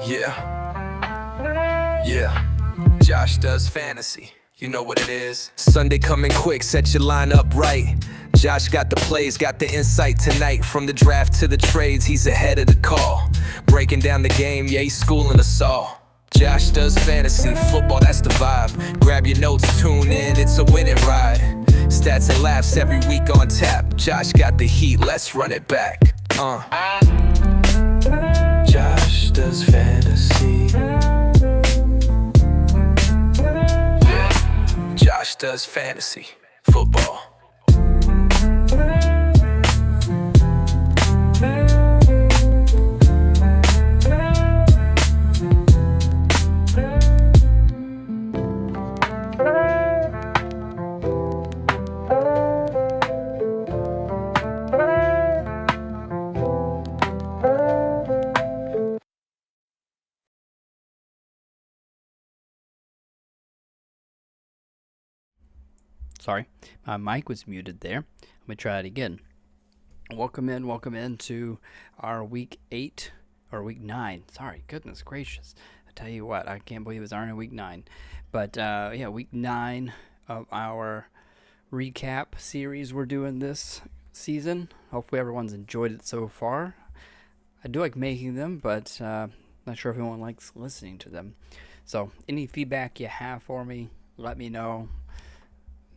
Yeah. Josh does fantasy. You know what it is. Sunday coming quick, set your line up right. Josh got the plays, got the insight tonight. From the draft to the trades, he's ahead of the call. Breaking down the game, yeah, he's schooling us all. Josh does fantasy, football, that's the vibe. Grab your notes, tune in, it's a winning ride. Stats and laughs every week on tap. Josh got the heat, let's run it back. Josh does fantasy. Yeah, Josh does fantasy football. Sorry, my mic was muted there. Let me try it again. Welcome in to our week 8 or week 9. Sorry, goodness gracious. I tell you what, I can't believe it's already week 9. But week 9 of our recap series we're doing this season. Hopefully everyone's enjoyed it so far. I do like making them, but not sure if anyone likes listening to them. So any feedback you have for me, let me know.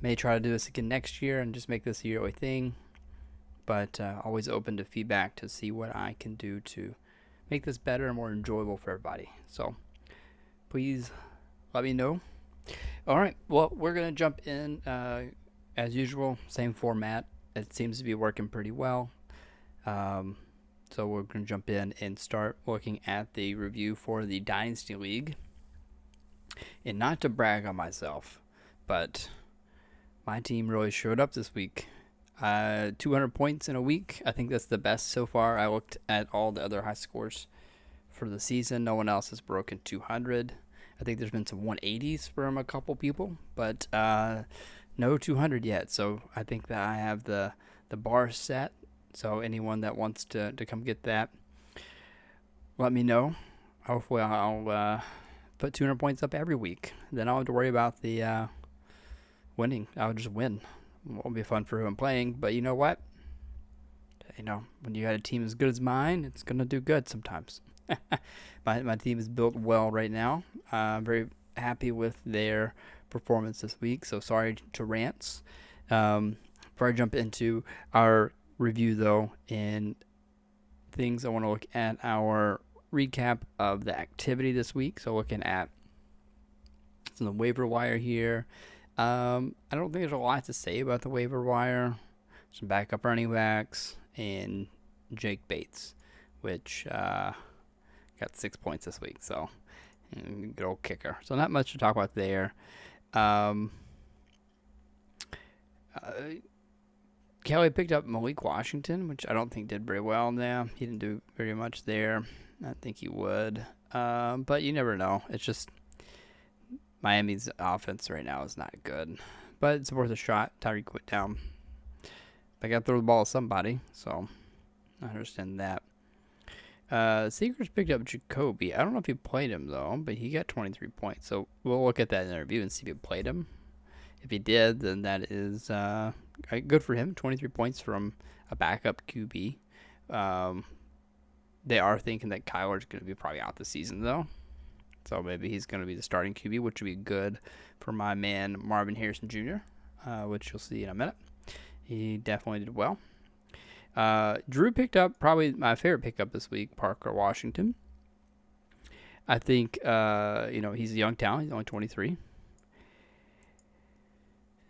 May try to do this again next year and just make this a yearly thing. But always open to feedback to see what I can do to make this better and more enjoyable for everybody. So please let me know. All right, well, we're going to jump in as usual. Same format. It seems to be working pretty well. So we're going to jump in and start looking at the review for the Dynasty League. And not to brag on myself, but my team really showed up this week. 200 points in a week. I think that's the best so far. I looked at all the other high scores for the season. No one else has broken 200. I think there's been some 180s from a couple people, but no 200 yet. So I think that I have the bar set. So anyone that wants to come get that, let me know. Hopefully I'll put 200 points up every week. Then I don't have to worry about the winning. I'll just win. It won't be fun for who I'm playing, but you know what? When you got a team as good as mine, it's going to do good sometimes. My team is built well right now. I'm very happy with their performance this week, so sorry to rants. Before I jump into our review, though, and things, I want to look at our recap of the activity this week. So looking at some of the waiver wire here. I don't think there's a lot to say about the waiver wire. Some backup running backs and Jake Bates, which got 6 points this week. So good old kicker. So not much to talk about there. Kelly picked up Malik Washington, which I don't think did very well now. He didn't do very much there. I think he would. But you never know. It's just Miami's offense right now is not good. But it's worth a shot. Tyreek went down. They got to throw the ball at somebody. So I understand that. Seekers picked up Jacoby. I don't know if he played him, though. But he got 23 points. So we'll look at that in the review and see if he played him. If he did, then that is good for him. 23 points from a backup QB. They are thinking that Kyler's going to be probably out this season, though. So maybe he's going to be the starting QB, which would be good for my man Marvin Harrison Jr., which you'll see in a minute. He definitely did well. Drew picked up probably my favorite pickup this week, Parker Washington. I think, he's a young talent. He's only 23.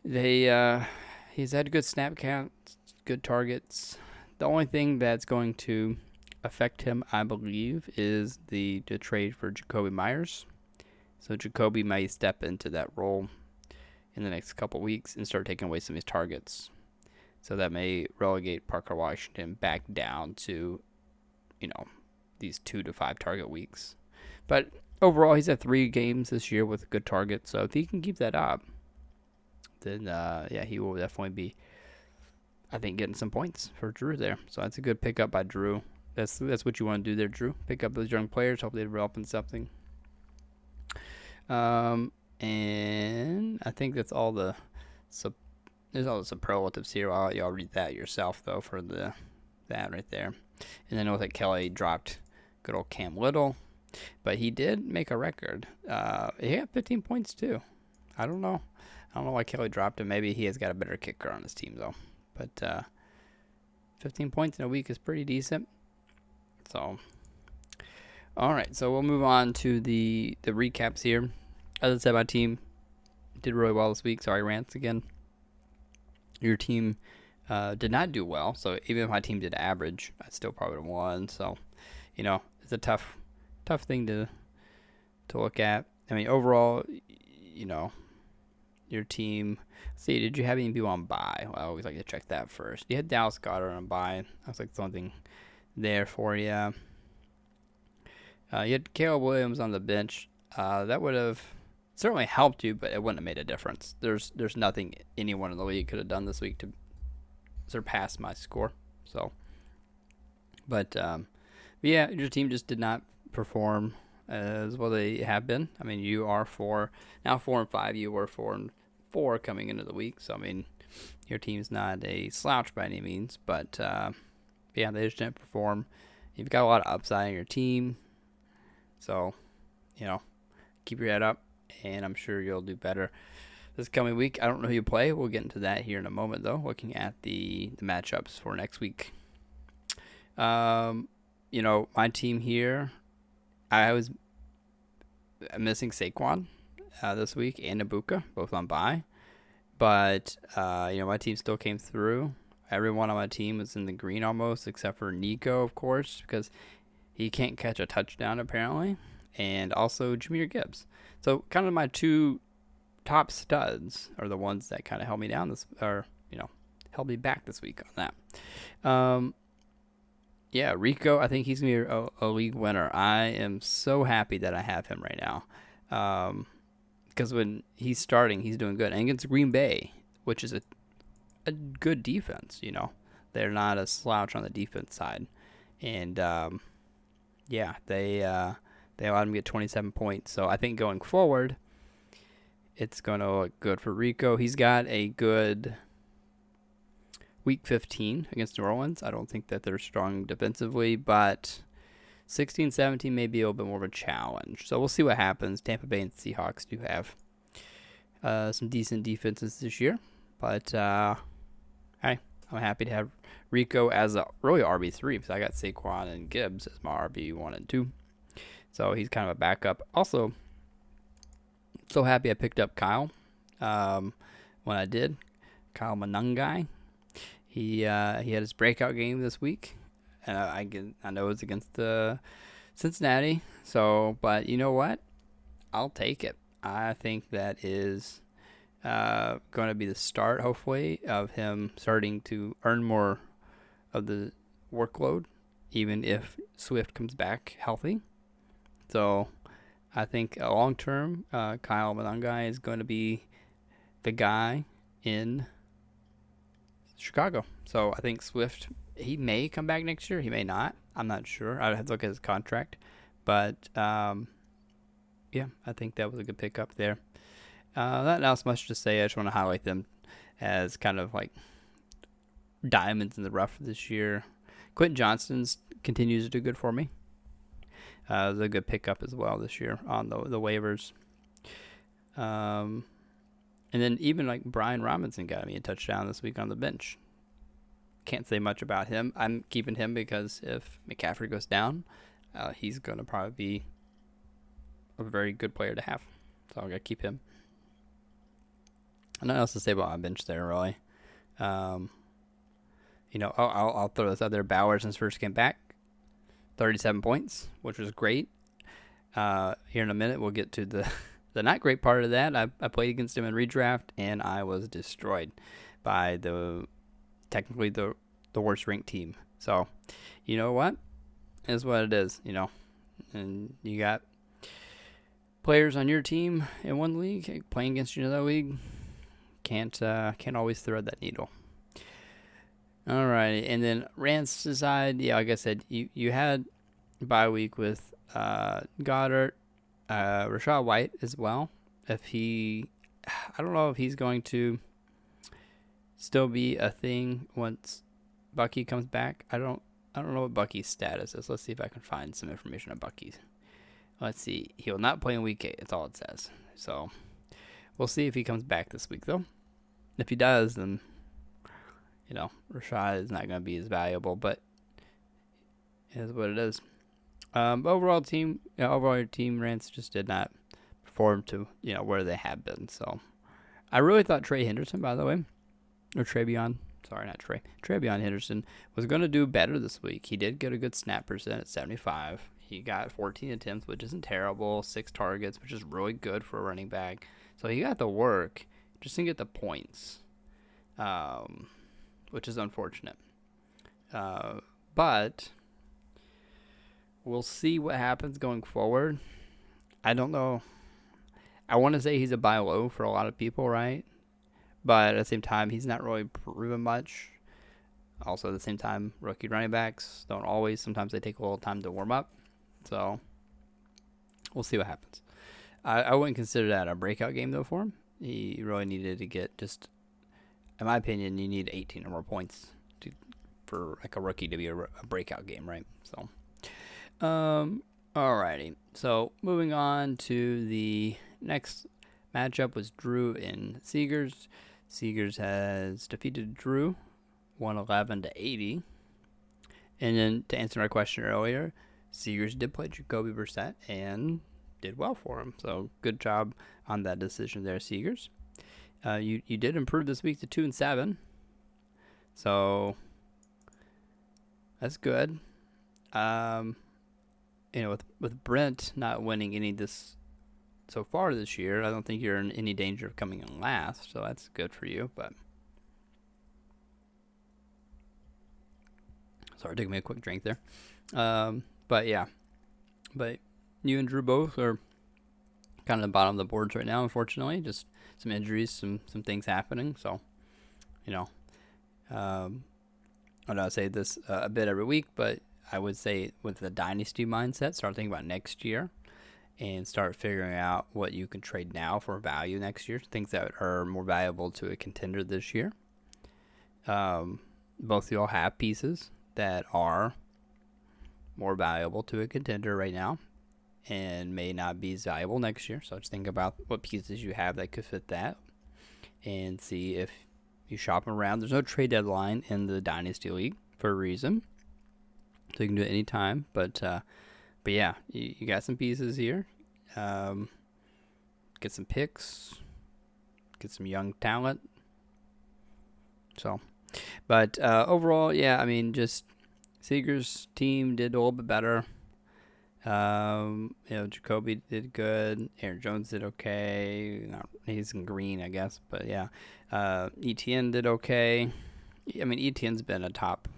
He's had good snap counts, good targets. The only thing that's going to affect him, I believe, is the trade for Jacoby Myers. So Jacoby may step into that role in the next couple weeks and start taking away some of his targets. So that may relegate Parker Washington back down to, these 2 to 5 target weeks. But overall, he's had 3 games this year with good targets. So if he can keep that up, then he will definitely be, I think, getting some points for Drew there. So that's a good pickup by Drew. that's what you want to do there, Drew. Pick up those young players, hope they develop in something. And I think that's all the there's all the superlatives here. I'll let y'all read that yourself though for that right there. And then with it, Kelly dropped good old Cam Little, but he did make a record. He had 15 points too. I don't know why Kelly dropped him. Maybe he has got a better kicker on his team though. But 15 points in a week is pretty decent. So, all right. So we'll move on to the recaps here. As I said, my team did really well this week. Sorry, Rants again. Your team did not do well. So even if my team did average, I still probably would have won. So, it's a tough thing to look at. I mean, overall, your team. See, did you have any people on bye? Well, I always like to check that first. You had Dallas Goedert on bye. That's like something there for you. You had Caleb Williams on the bench. That would have certainly helped you, but it wouldn't have made a difference. There's nothing anyone in the league could have done this week to surpass my score. So, but yeah, your team just did not perform as well they have been. I mean, you are 4-5. You were 4-4 coming into the week. So I mean, your team's not a slouch by any means, but yeah, they just didn't perform. You've got a lot of upside in your team, so keep your head up, and I'm sure you'll do better this coming week. I don't know who you play. We'll get into that here in a moment, though. Looking at the matchups for next week. My team here, I was missing Saquon this week and Ibuka, both on bye. But, my team still came through. Everyone on my team was in the green almost, except for Nico, of course, because he can't catch a touchdown apparently. And also Jahmyr Gibbs. So kind of my two top studs are the ones that kind of held me down held me back this week on that. Yeah, Rico, I think he's going to be a league winner. I am so happy that I have him right now. Because when he's starting, he's doing good. And against Green Bay, which is a good defense, They're not a slouch on the defense side. And, yeah, they allowed him to get 27 points. So I think going forward, it's going to look good for Rico. He's got a good Week 15 against New Orleans. I don't think that they're strong defensively, but 16, 17 may be a little bit more of a challenge. So we'll see what happens. Tampa Bay and Seahawks do have some decent defenses this year. But, hey, I'm happy to have Rico as a really RB3 because I got Saquon and Gibbs as my RB1 and 2. So he's kind of a backup. Also, so happy I picked up Kyle when I did. Kyle Manungai. He had his breakout game this week. I know it's against Cincinnati. So, but you know what? I'll take it. I think that is going to be the start, hopefully, of him starting to earn more of the workload, even if Swift comes back healthy. So I think long term, Kyle Manungai is going to be the guy in Chicago. So I think Swift, he may come back next year. He may not. I'm not sure. I'd have to look at his contract. But, yeah, I think that was a good pickup there. Not else much to say. I just want to highlight them as kind of like diamonds in the rough this year. Quentin Johnston's continues to do good for me. It was a good pickup as well this year on the waivers. And then even like Brian Robinson got me a touchdown this week on the bench. Can't say much about him. I'm keeping him because if McCaffrey goes down, he's going to probably be a very good player to have. So I'm going to keep him. Nothing else to say about my bench there, really. I'll throw this out there. Bowers, since first came back, 37 points, which was great. Here in a minute, we'll get to the not great part of that. I played against him in redraft, and I was destroyed by technically the worst ranked team. So, you know what? It's what it is, And you got players on your team in one league playing against you in another league. Can't always thread that needle. All right, and then Rance's side, yeah, like I said, you had bye week with Goddard, Rashad White as well. If he, I don't know if he's going to still be a thing once Bucky comes back. I don't know what Bucky's status is. Let's see if I can find some information on Bucky's. Let's see. He will not play in week 8. That's all it says. So we'll see if he comes back this week, though. If he does, then Rashad is not going to be as valuable, but it is what it is. Overall team Rance just did not perform to where they have been. So I really thought Trey Henderson, by the way, or Travion, sorry, not Trey, Travion Henderson was going to do better this week. He did get a good snap percent at 75. He got 14 attempts, which isn't terrible. 6 targets, which is really good for a running back. So he got the work, just didn't get the points, which is unfortunate. But we'll see what happens going forward. I don't know. I want to say he's a buy low for a lot of people, right? But at the same time, he's not really proven much. Also, at the same time, rookie running backs don't always. Sometimes they take a little time to warm up. So we'll see what happens. I wouldn't consider that a breakout game, though, for him. He really needed to get just, in my opinion, you need 18 or more points for like a rookie to be a breakout game, right? So, alrighty. So moving on to the next matchup was Drew and Seegers. Seegers has defeated Drew 111-80. And then to answer my question earlier, Seegers did play Jacoby Brissett and did well for him. So good job on that decision there, Seegers. You did improve this week to 2-7. So that's good. With Brent not winning any this so far this year, I don't think you're in any danger of coming in last. So that's good for you. But sorry, taking me a quick drink there. But yeah, but you and Drew both are kind of the bottom of the boards right now, unfortunately. Just some injuries, some things happening. So, I know I say this a bit every week, but I would say with the dynasty mindset, start thinking about next year and start figuring out what you can trade now for value next year, things that are more valuable to a contender this year. Both of y'all have pieces that are more valuable to a contender right now and may not be as valuable next year. So just think about what pieces you have that could fit that and see if you shop around. There's no trade deadline in the Dynasty League for a reason. So you can do it anytime. But yeah, you got some pieces here. Get some picks. Get some young talent. So, but overall, yeah, I mean, just Seeger's team did a little bit better. Jacoby did good. Aaron Jones did okay. He's in green, I guess, but yeah. ETN did okay. I mean, ETN's been a top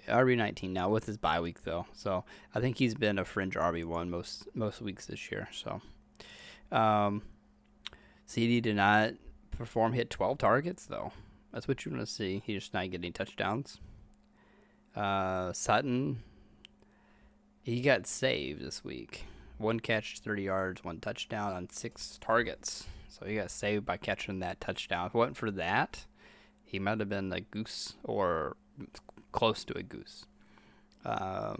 RB19 now with his bye week though, so I think he's been a fringe RB1 most weeks this year. So, CD did not perform. Hit 12 targets though. That's what you want to see. He's just not getting touchdowns. Sutton, he got saved this week. 1 catch, 30 yards, 1 touchdown on 6 targets. So he got saved by catching that touchdown. If it wasn't for that, he might have been a goose or close to a goose. I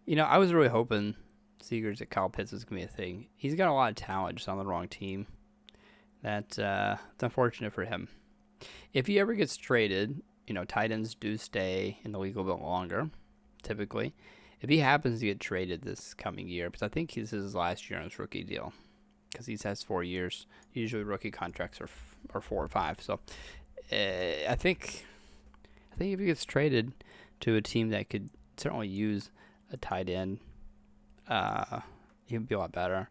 was really hoping Seegers that Kyle Pitts was going to be a thing. He's got a lot of talent, just on the wrong team. It's unfortunate for him. If he ever gets traded, tight ends do stay in the league a little bit longer, typically. If he happens to get traded this coming year, because I think this is his last year on his rookie deal, because he has 4 years. Usually rookie contracts are 4 or 5. So I think if he gets traded to a team that could certainly use a tight end, he would be a lot better.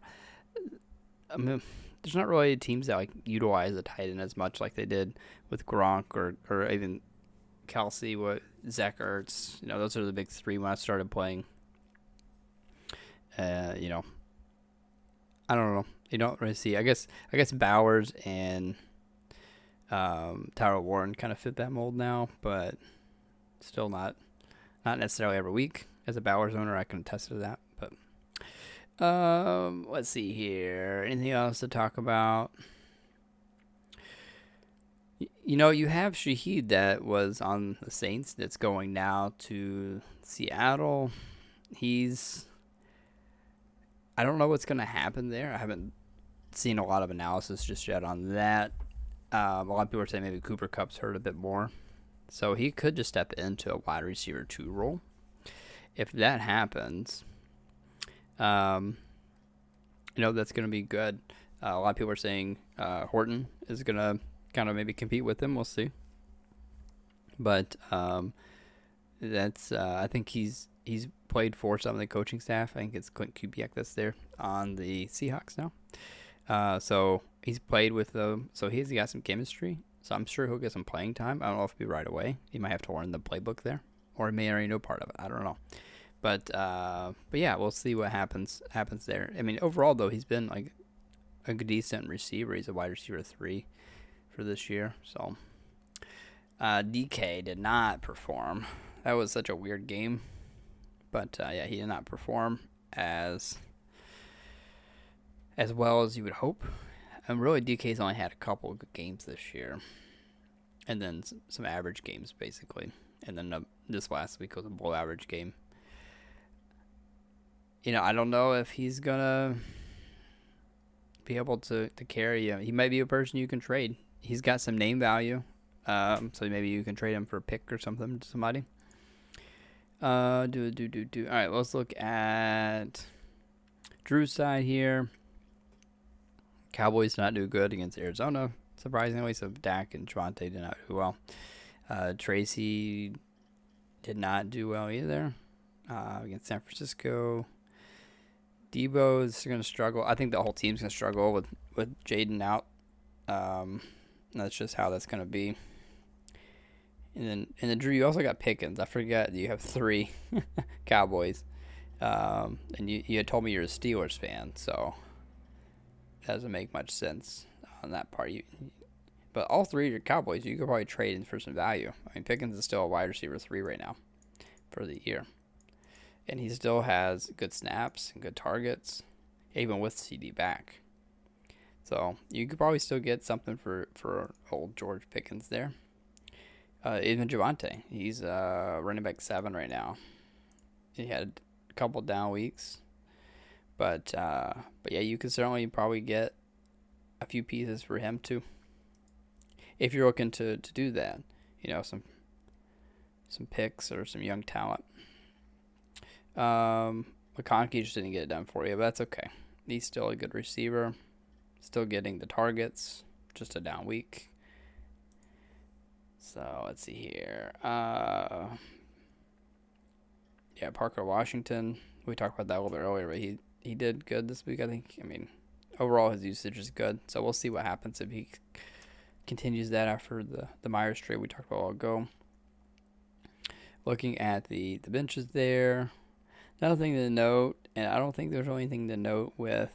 I mean, there's not really teams that utilize a tight end as much like they did with Gronk or even Kelsey with Zach Ertz. Those are the big 3 when I started playing. I don't know. You don't really see. I guess Bowers and Tyler Warren kind of fit that mold now, but Still not necessarily every week. As a Bowers owner, I can attest to that. But let's see here. Anything else to talk about? You know, you have Shaheed that was on the Saints that's going now to Seattle. I don't know what's going to happen there. I haven't seen a lot of analysis just yet on that. A lot of people are saying maybe Cooper Kupp's hurt a bit more. So he could just step into a wide receiver 2 role. If that happens, that's going to be good. A lot of people are saying Horton is going to kind of maybe compete with him. We'll see. But that's I think he's played for some of the coaching staff. I think it's Clint Kubiak that's there on the Seahawks now. So he's played with them. So he's got some chemistry. So I'm sure he'll get some playing time. I don't know if it'll be right away. He might have to learn the playbook there, or he may already know part of it. I don't know. But yeah, we'll see what happens there. I mean, overall though, he's been like a decent receiver. He's a wide receiver 3 for this year. So DK did not perform. That was such a weird game. But yeah, he did not perform as well as you would hope. And really, DK's only had a couple of good games this year, and then some average games basically. And then this last week was a below average game. I don't know if he's gonna be able to carry you. He might be a person you can trade. He's got some name value, so maybe you can trade him for a pick or something to somebody. All right, let's look at Drew's side here. Cowboys did not do good against Arizona, surprisingly. So Dak and Javonte did not do well. Tracy did not do well either against San Francisco. Debo is going to struggle. I think the whole team's going to struggle with Jaden out. That's just how that's going to be. And then Drew, you also got Pickens. I forgot you have 3 Cowboys. And you had told me you're a Steelers fan, so that doesn't make much sense on that part. But all 3 of your Cowboys, you could probably trade in for some value. I mean, Pickens is still a wide receiver 3 right now for the year. And he still has good snaps and good targets, even with CD back. So you could probably still get something for old George Pickens there. Even Javonte, he's running back 7 right now. He had a couple down weeks, but yeah, you could certainly probably get a few pieces for him too, if you're looking to do that. Some picks or some young talent. McConkey just didn't get it done for you, but that's okay. He's still a good receiver, still getting the targets. Just a down week. So let's see here. Yeah, Parker Washington. We talked about that a little bit earlier, but he did good this week, I think. I mean, overall his usage is good. So we'll see what happens if he continues that after the Myers trade we talked about a while ago. Looking at the benches there. Another thing to note, and I don't think there's really anything to note with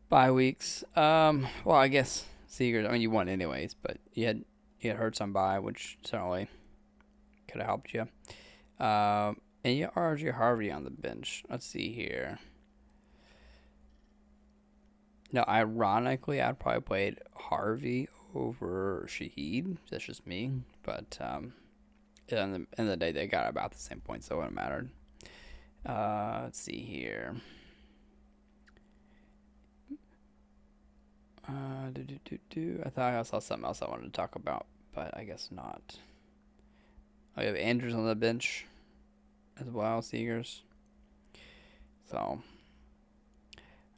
bye weeks. Well, I guess Seegers, I mean, you won anyways, but you had Hurts on bye, which certainly could have helped you. And you have RJ Harvey on the bench. Let's see here. Now, ironically, I'd probably played Harvey over Shaheed. That's just me. But at the end of the day, they got about the same points, so it wouldn't matter. Let's see here. I thought I saw something else I wanted to talk about, but I guess not. I have Andrews on the bench as well, Seegers. So,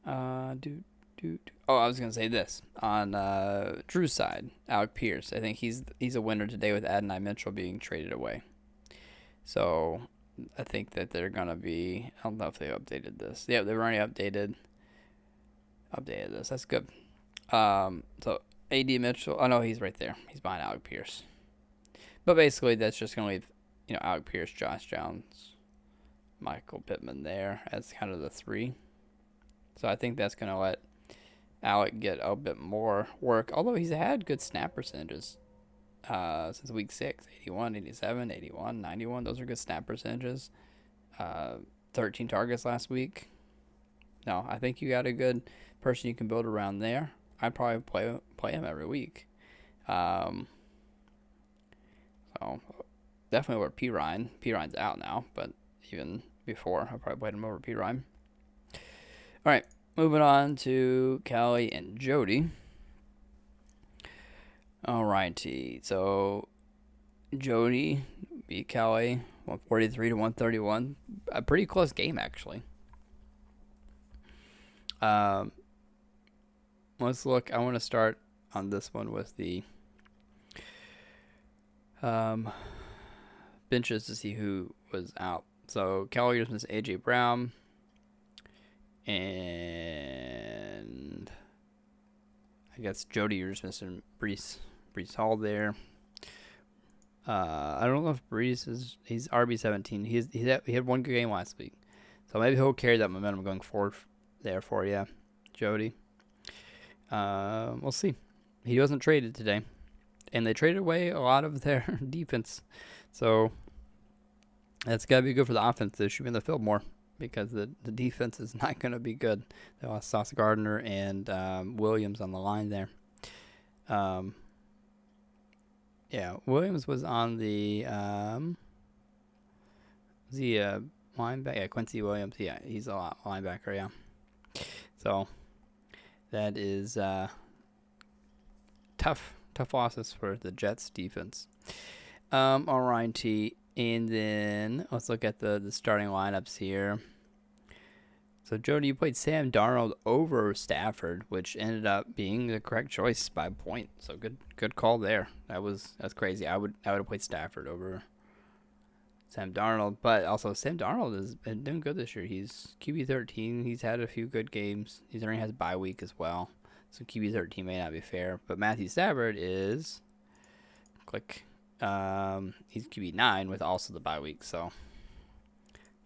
I was gonna say this on Drew's side, Alec Pierce. I think he's a winner today with Adonai Mitchell being traded away. So I think that they're gonna be. I don't know if they updated this. Yeah, they've already updated this. That's good. So AD Mitchell. Oh no, he's right there. He's behind Alec Pierce. But basically, that's just gonna leave Alec Pierce, Josh Jones, Michael Pittman there as kind of the 3. So I think that's gonna let Alec get a bit more work, although he's had good snap percentages since week 6. 81, 87, 81, 91. Those are good snap percentages. 13 targets last week. No, I think you got a good person you can build around there. I'd probably play him every week. So definitely over P. Ryan. P. Ryan's out now, but even before, I probably played him over P. Ryan. All right, moving on to Callie and Jody. All righty, so Jody beat Callie 143 to 131. A pretty close game, actually. Let's look. I want to start on this one with the benches to see who was out. So Callie just missed AJ Brown, and I guess Jody, you're just missing Brees Hall there. I don't know if he's RB17. He had one good game last week, so maybe he'll carry that momentum going forward there for you, Jody. We'll see. He wasn't traded today, and they traded away a lot of their defense, so that's got to be good for the offense. They should be in the field more because the defense is not going to be good. They lost Sauce Gardner and Williams on the line there. Yeah, Williams was on the linebacker. Yeah, Quincy Williams. Yeah, he's a linebacker. Yeah, so that is tough losses for the Jets defense. All righty, and then let's look at the starting lineups here. So Jody, you played Sam Darnold over Stafford, which ended up being the correct choice by a point. So good call there. That's crazy. I would have played Stafford over Sam Darnold, but also Sam Darnold has been doing good this year. He's QB13. He's had a few good games. He already has bye week as well, so QB13 may not be fair. But Matthew Stafford is he's QB9 with also the bye week. So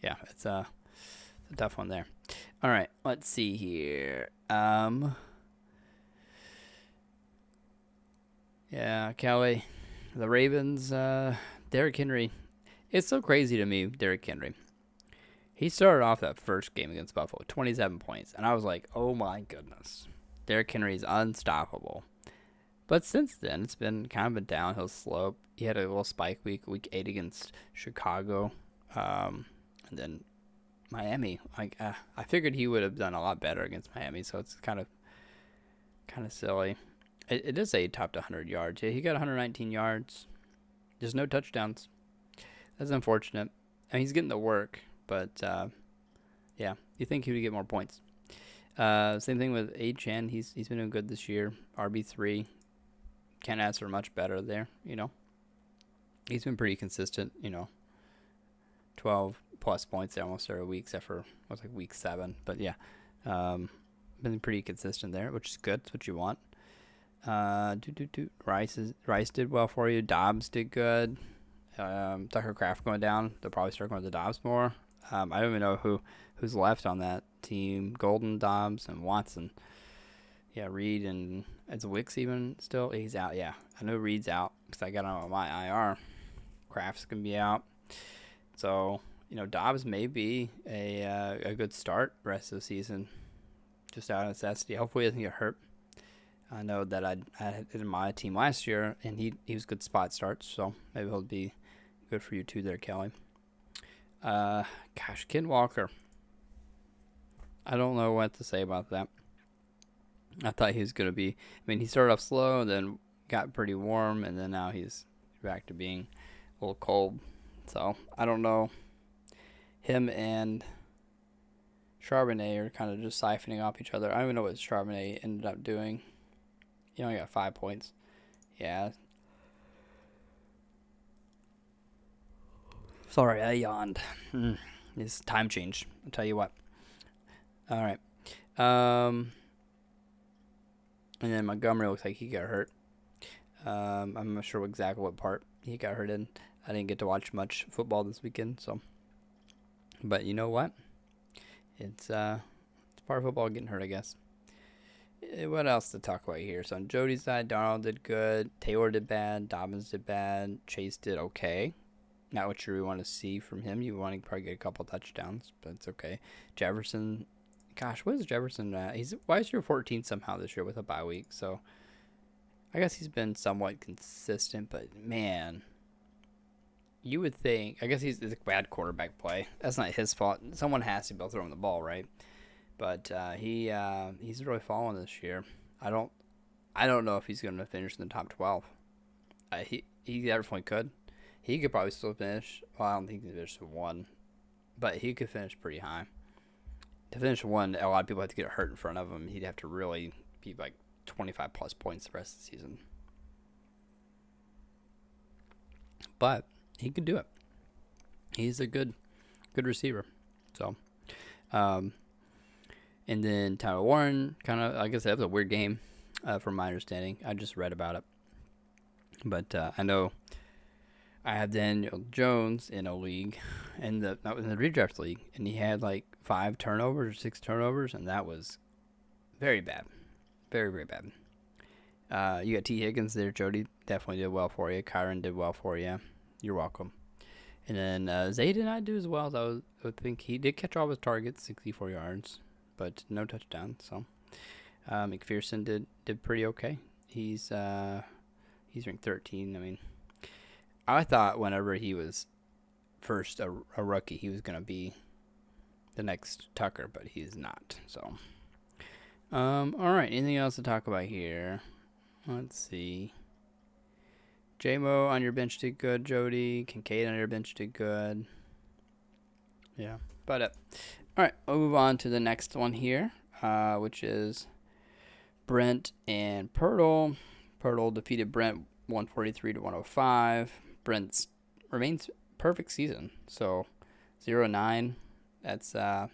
yeah, it's a tough one there. All right, let's see here. Yeah, Callie, the Ravens, Derrick Henry. It's so crazy to me, Derrick Henry. He started off that first game against Buffalo, 27 points, and I was like, oh my goodness. Derrick Henry's unstoppable. But since then, it's been kind of a downhill slope. He had a little spike week 8 against Chicago, and then Miami. I figured he would have done a lot better against Miami, so it's kind of silly. It does say he topped 100 yards. Yeah, he got 119 yards. There's no touchdowns. That's unfortunate. I mean, he's getting the work, but yeah, you think he would get more points. Same thing with HN. He's been doing good this year. RB3. Can't ask for much better there, He's been pretty consistent, 12 plus points almost every week, except for week 7. But yeah, been pretty consistent there, which is good. That's what you want. Rice did well for you. Dobbs did good. Tucker Kraft going down. They'll probably start going to Dobbs more. I don't even know who's left on that team. Golden, Dobbs, and Watson. Yeah, Reed and is Wicks even still? He's out. Yeah, I know Reed's out because I got him on my IR. Kraft's gonna be out. So Dobbs may be a good start rest of the season, just out of necessity. Hopefully he doesn't get hurt. I know that I had it in my team last year, and he was good spot starts, so maybe he'll be good for you too there, Kelly. Ken Walker. I don't know what to say about that. I thought he was going to be, he started off slow, then got pretty warm, and then now he's back to being a little cold. So, I don't know. Him and Charbonnet are kind of just siphoning off each other. I don't even know what Charbonnet ended up doing. He only got 5 points. Yeah. Sorry, I yawned. It's time change. I'll tell you what. All right. And then Montgomery looks like he got hurt. I'm not sure exactly what part he got hurt in. I didn't get to watch much football this weekend, so. But you know what? It's part of football getting hurt, I guess. What else to talk about here? So on Jody's side, Darnold did good. Taylor did bad. Dobbins did bad. Chase did okay. Not what you really want to see from him. You want to probably get a couple touchdowns, but it's okay. Jefferson, gosh, what is Jefferson at? He's wide receiver 14 somehow this year with a bye week. So I guess he's been somewhat consistent, but man, you would think. I guess he's a bad quarterback play. That's not his fault. Someone has to be able to throw him the ball, right? But he's really fallen this year. I don't know if he's going to finish in the top 12. He definitely could. He could probably still finish. Well, I don't think he finished one, but he could finish pretty high. To finish one, a lot of people have to get hurt in front of him. He'd have to really be like 25 plus points the rest of the season. But he could do it. He's a good receiver. So, and then Tyler Warren, kind of, I guess that was a weird game, from my understanding. I just read about it. But I know I have Daniel Jones in a league, and that was in the redraft league, and he had like 5 turnovers or 6 turnovers, and that was very bad. Very, very bad. You got T. Higgins there. Jody definitely did well for you. Kyron did well for you. You're welcome. And then Zay did not do as well as I would think. He did catch all of his targets, 64 yards, but no touchdown. So McPherson did pretty okay. He's ranked 13. I mean, I thought whenever he was first a rookie, he was going to be the next Tucker, but he's not. So, all right. Anything else to talk about here? Let's see. J-Mo on your bench did good, Jody. Kincaid on your bench did good. Yeah, but all right, we'll move on to the next one here, which is Brent and Pirtle. Pirtle defeated Brent 143 to 105. Brent's remains perfect season, so 0-9. That's it's a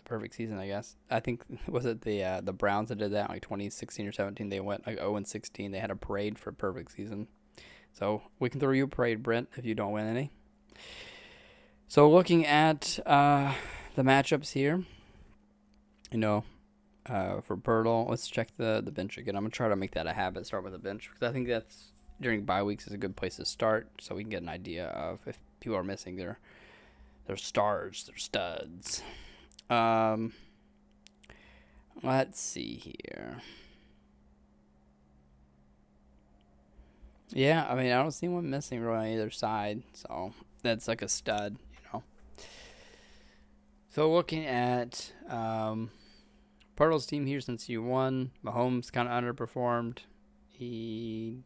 perfect season, I guess. I think was it the Browns that did that, like 2016 or 17. They went like 0-16. They had a parade for a perfect season. So we can throw you a parade, Brent, if you don't win any. So looking at the matchups here, for Pirtle, let's check the bench again. I'm going to try to make that a habit, start with the bench, because I think that's, during bye weeks, is a good place to start, so we can get an idea of if people are missing their stars, their studs. Let's see here. Yeah, I mean, I don't see one missing really on either side, so that's like a stud, So looking at Pirtle's team here since you won, Mahomes kind of underperformed. He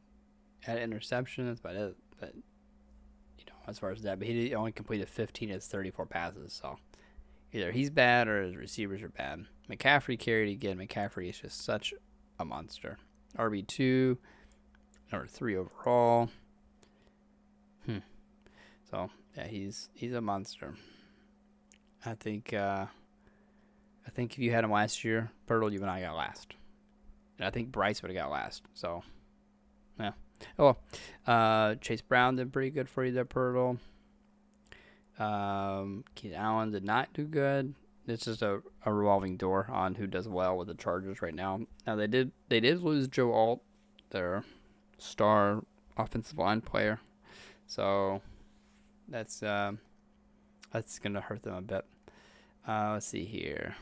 had an interception, that's about it. But, as far as that, but he only completed 15 of his 34 passes, so either he's bad or his receivers are bad. McCaffrey carried again. McCaffrey is just such a monster. RB2, number 3 overall. So, yeah, he's a monster. I think if you had him last year, Pirtle, you and I got last. And I think Bryce would have got last. So, yeah. Oh, Chase Brown did pretty good for you there, Pirtle. Keith Allen did not do good. It's just a revolving door on who does well with the Chargers right now. Now they did lose Joe Alt, their star offensive line player. So that's gonna hurt them a bit. Let's see here.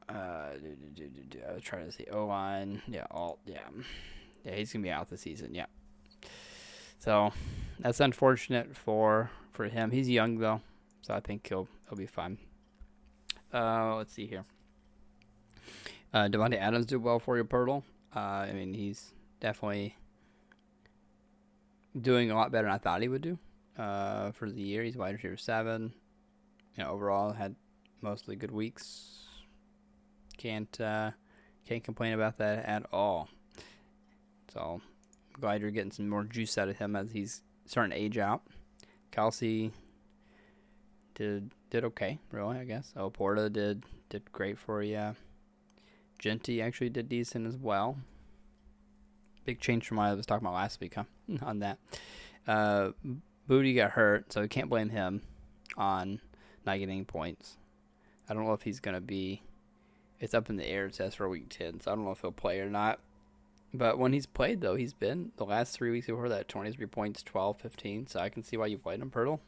I was trying to see O-line. Yeah, Alt. Yeah, he's gonna be out this season. Yeah. So that's unfortunate for him. He's young though, so I think he'll be fine. Let's see here. Devontae Adams did well for you, Pirtle. I mean, he's definitely doing a lot better than I thought he would do. For the year, he's wide receiver 7. Overall had mostly good weeks. Can't complain about that at all. So I'm glad you're getting some more juice out of him as he's starting to age out. Kelsey did okay, really, I guess. Porta did great for you. Genty actually did decent as well. Big change from what I was talking about last week, on that. Booty got hurt, so we can't blame him on not getting points. I don't know if he's going to be. It's up in the air, it says, for week 10, so I don't know if he'll play or not. But when he's played, though, he's been the last 3 weeks before that 23 points, 12, 15. So I can see why you played him, Pirtle.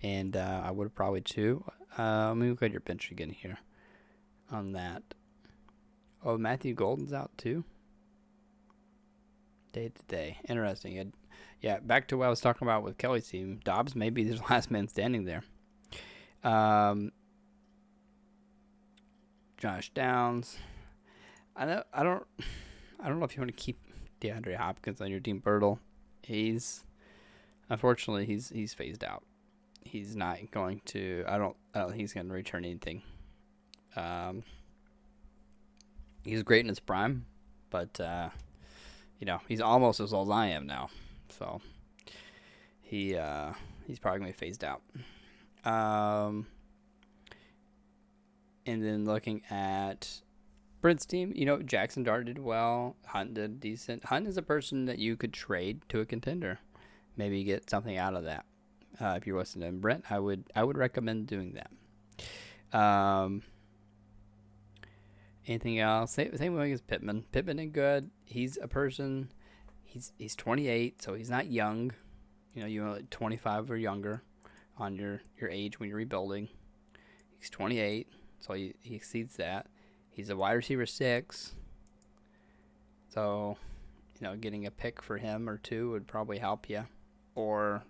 And I would have probably too. Let me look at your bench again here on that. Oh, Matthew Golden's out too. Day to day. Interesting. Yeah, back to what I was talking about with Kelly's team. Dobbs may be the last man standing there. Josh Downs. I don't know if you want to keep DeAndre Hopkins on your team, Birtle. Unfortunately he's phased out. He's not going to. I don't think he's going to return anything. He's great in his prime, but he's almost as old as I am now, so he's probably going to be phased out. And then looking at Brent's team, Jackson Dart did well. Hunt did decent. Hunt is a person that you could trade to a contender. Maybe get something out of that. If you're listening to Brent, I would recommend doing that. Anything else? Same way as Pittman. Pittman is good. He's a person. He's 28, so he's not young. You're like 25 or younger on your age when you're rebuilding. He's 28, so he exceeds that. He's a wide receiver 6. So, getting a pick for him or 2 would probably help you. Or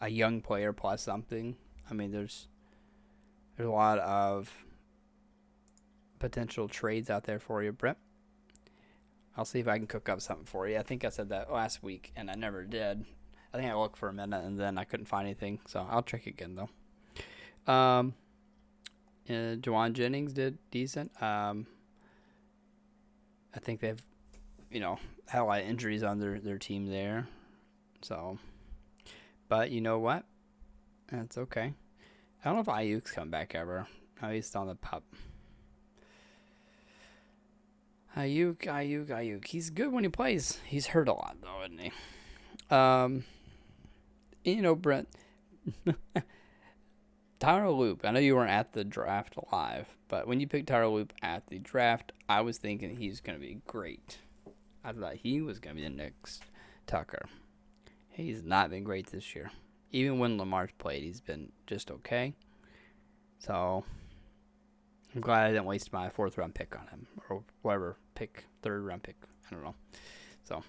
a young player plus something. I mean, there's a lot of potential trades out there for you, Brett. I'll see if I can cook up something for you. I think I said that last week, and I never did. I think I looked for a minute, and then I couldn't find anything, so I'll check again, though. Juwan Jennings did decent. I think they've, had a lot of injuries on their team there. So, but you know what? That's okay. I don't know if Ayuk's come back ever. No, he's still on the pup. Ayuk. He's good when he plays. He's hurt a lot, though, isn't he? Brent. Tyler Loop. I know you weren't at the draft live, but when you picked Tyler Loop at the draft, I was thinking he's going to be great. I thought he was going to be the next Tucker. He's not been great this year. Even when Lamar's played, he's been just okay. So, I'm glad I didn't waste my 4th round pick on him. Or whatever, 3rd round pick. I don't know. So,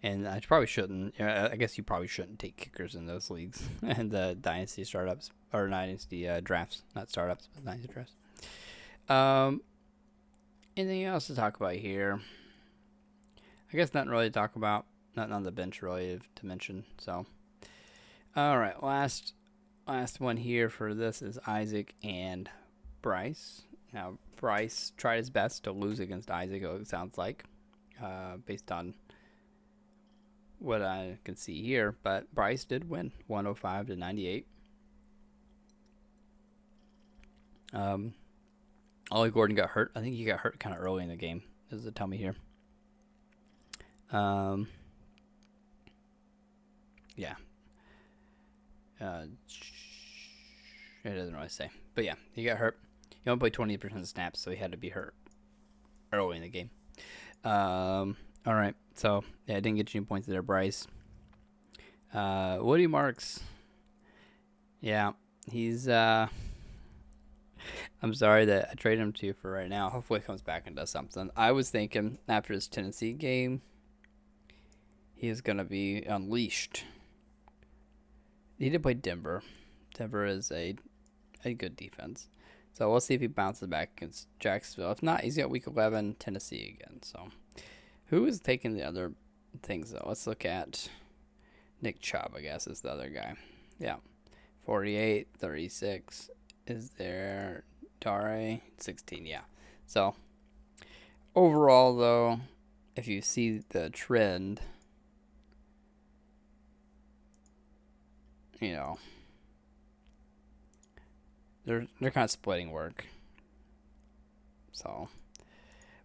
and I probably shouldn't. I guess you probably shouldn't take kickers in those leagues. And the dynasty startups. Or dynasty drafts. Not startups, but dynasty drafts. Anything else to talk about here? I guess nothing really to talk about. Nothing on the bench really to mention. So, all right, last one here for this is Isaac and Bryce. Now, Bryce tried his best to lose against Isaac, it sounds like, based on what I can see here. But Bryce did win, 105-98. Ollie Gordon got hurt. I think he got hurt kind of early in the game, does it tell me here. Yeah. It doesn't really say. But yeah, he got hurt. He only played 20% of snaps, so he had to be hurt early in the game. All right. So, yeah, I didn't get you any points there, Bryce. Woody Marks. Yeah, he's... I'm sorry that I traded him to you for right now. Hopefully he comes back and does something. I was thinking after his Tennessee game, he is going to be unleashed. He did play Denver. Denver is a good defense. So we'll see if he bounces back against Jacksonville. If not, he's got week 11, Tennessee again. So who is taking the other things, though? Let's look at Nick Chubb, I guess, is the other guy. Yeah. 48, 36. Is there Dare? 16, yeah. So overall, though, if you see the trend, they're kind of splitting work. So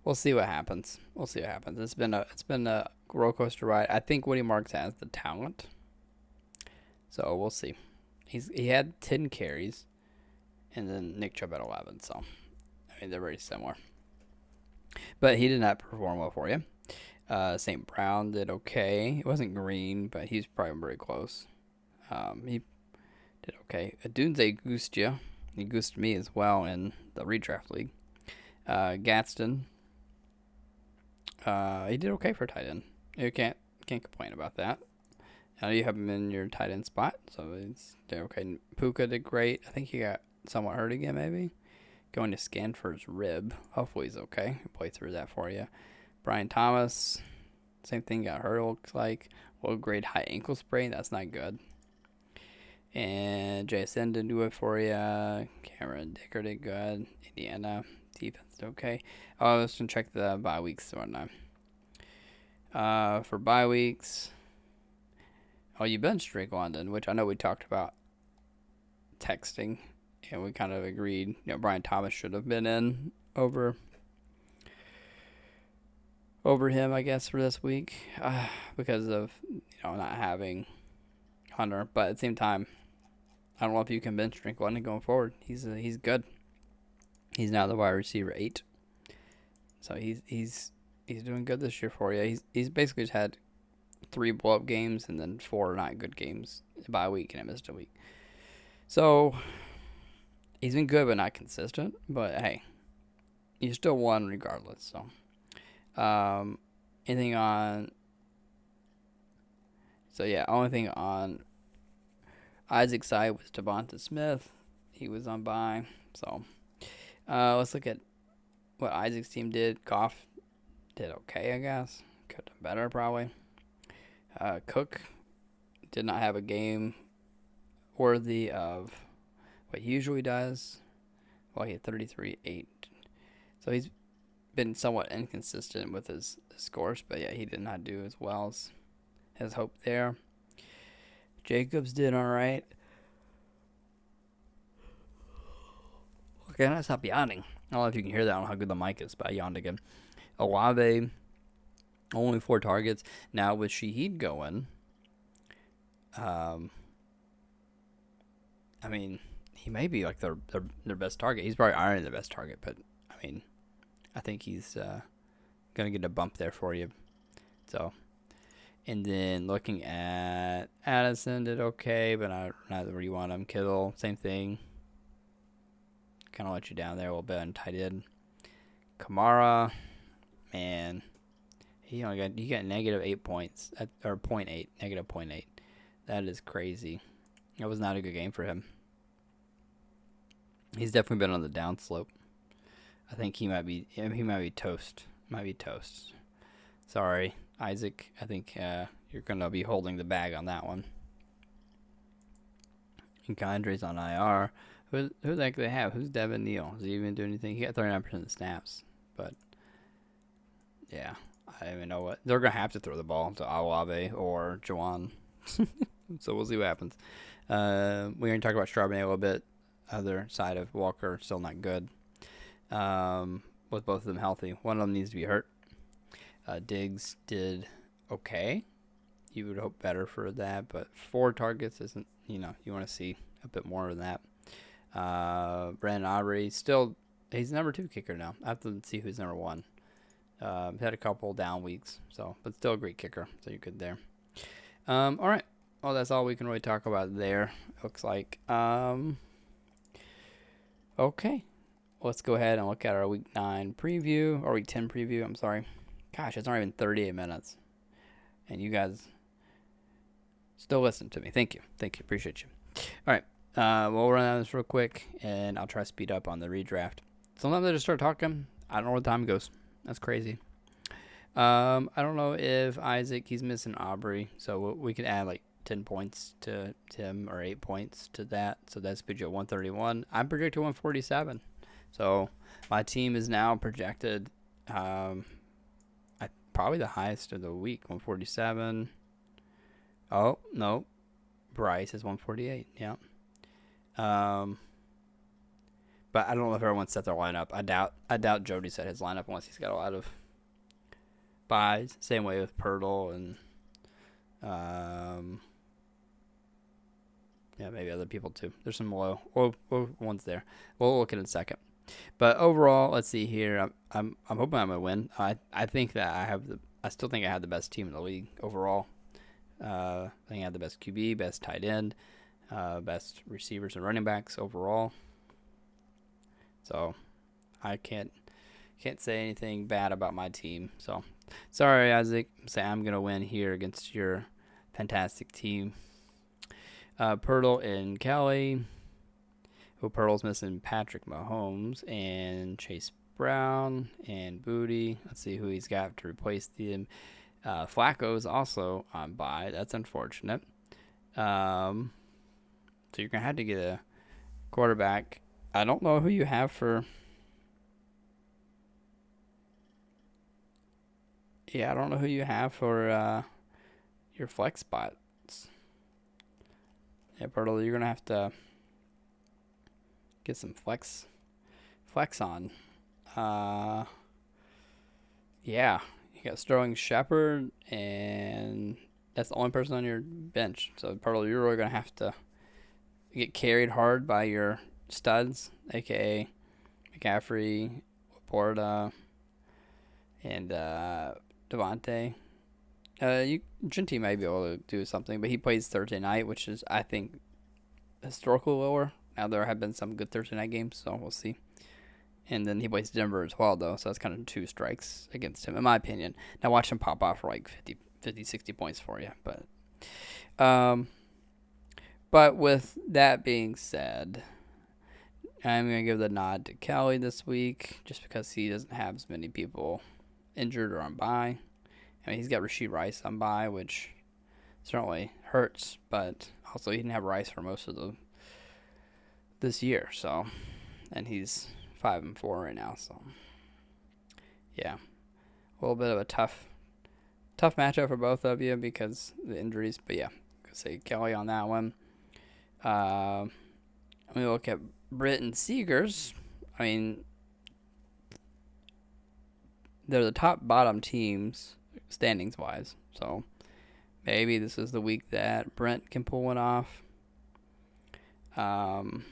we'll see what happens. It's been a roller coaster ride. I think Woody Marks has the talent. So we'll see. He had 10 carries, and then Nick Chubb had 11. So I mean they're very similar, but he did not perform well for you. St. Brown did okay. It wasn't green, but he's probably very close. He did okay. Dunze goosed you. He goosed me as well in the redraft league. Gadsden, he did okay for tight end. You can't complain about that. I know you have him in your tight end spot, so it's okay. Puka did great. I think he got somewhat hurt again, maybe. Going to scan for his rib. Hopefully he's okay. He'll play through that for you. Brian Thomas, same thing, got hurt, looks like. Low grade high ankle sprain. That's not good. And JSN didn't do it for you. Cameron Dicker did good. Indiana defense did okay. Oh, let's check the bye weeks and whatnot. For bye weeks, you benched Drake London, which I know we talked about texting, and we kind of agreed. Brian Thomas should have been in over him, I guess, for this week because of not having Hunter. But at the same time, I don't know if you can bench Drake London going forward. He's good. He's now the wide receiver 8, so he's doing good this year for you. He's basically just had 3 blow-up games and then 4 not good games by a week, and I missed a week. So he's been good but not consistent. But hey, you still won regardless. So anything on? So yeah, only thing on Isaac's side was Devonta Smith. He was on bye. So let's look at what Isaac's team did. Goff did okay, I guess. Could have done better, probably. Cook did not have a game worthy of what he usually does. Well, he had 33-8. So he's been somewhat inconsistent with his scores, but yeah, he did not do as well as hoped there. Jacobs did all right. Okay, I stop yawning. I don't know if you can hear that. I don't know how good the mic is, but I yawned again. Olave, only 4 targets. Now with Shaheed going, I mean, he may be like their best target. He's probably already the best target, but I mean, I think he's gonna get a bump there for you. So, and then looking at Addison, did okay, but not where you want him. Kittle, same thing. Kind of let you down there a little bit on tight end. Kamara, man, he got negative 8 points or 0.8, negative 0.8. That is crazy. That was not a good game for him. He's definitely been on the downslope. I think he might be toast. Sorry, Isaac. I think you're gonna be holding the bag on that one. And Condre's on IR. Who the heck do they have? Who's Devin Neal? Does he even do anything? He got 39% of the snaps. But, yeah, I don't even know what. They're going to have to throw the ball to Olave or Juwan. So we'll see what happens. We're going to talk about Charbonnet a little bit. Other side of Walker, still not good. With both of them healthy. One of them needs to be hurt. Diggs did okay. You would hope better for that. But 4 targets isn't, you want to see a bit more than that. Brandon Aubrey, still, he's number 2 kicker now. I have to see who's number 1. Had a couple down weeks, but still a great kicker, so you're good there. All right. Well, that's all we can really talk about there, looks like. Okay. Let's go ahead and look at our Week 9 preview, or Week 10 preview, I'm sorry. Gosh, it's not even 38 minutes. And you guys still listen to me. Thank you. Appreciate you. All right. We'll run down this real quick, and I'll try to speed up on the redraft. Sometimes I just start talking. I don't know where the time goes. That's crazy. I don't know if Isaac, he's missing Aubrey, so we could add like 10 points to him or 8 points to that. So that's put you at 131. I'm projected 147. So my team is now projected probably the highest of the week, 147. Oh, no. Bryce is 148. Yeah. But I don't know if everyone set their lineup. I doubt Jody set his lineup unless he's got a lot of buys. Same way with Pirtle and Yeah, maybe other people too. There's some low ones there. We'll look at it in a second. But overall, let's see here. I'm hoping I'm gonna win. I think that I still think I have the best team in the league overall. I think I have the best QB, best tight end, best receivers and running backs overall. So I can't say anything bad about my team. So sorry, Isaac. Say I'm gonna win here against your fantastic team. Pirtle and Kelly. Who Pirtle's missing Patrick Mahomes and Chase Brown and Booty. Let's see who he's got to replace them. Flacco's also on bye. That's unfortunate. So you're gonna have to get a quarterback. I don't know who you have for. Yeah, I don't know who you have for your flex spots. Yeah, Pirtle, you're gonna have to get some flex on. Yeah, you got Sterling Shepard, and that's the only person on your bench. So Pirtle, you're really gonna have to get carried hard by your studs, aka McCaffrey, Laporta, and Devontae. Jinty might be able to do something, but he plays Thursday night, which is, I think, historically lower. Now there have been some good Thursday night games, so we'll see. And then he plays Denver as well, though, so that's kind of 2 strikes against him, in my opinion. Now watch him pop off for like 50, 60 points for you. But with that being said, I'm going to give the nod to Kelly this week, just because he doesn't have as many people injured or on bye. I mean, he's got Rashee Rice on bye, which certainly hurts, but also he didn't have Rice for most of this year, so, and he's 5-4 right now, so yeah, a little bit of a tough matchup for both of you because of the injuries, but yeah, I'll say Kelly on that one. Let me look at Britt and Seegers. I mean, they're the top bottom teams standings wise, so maybe this is the week that Brent can pull one off. Tucker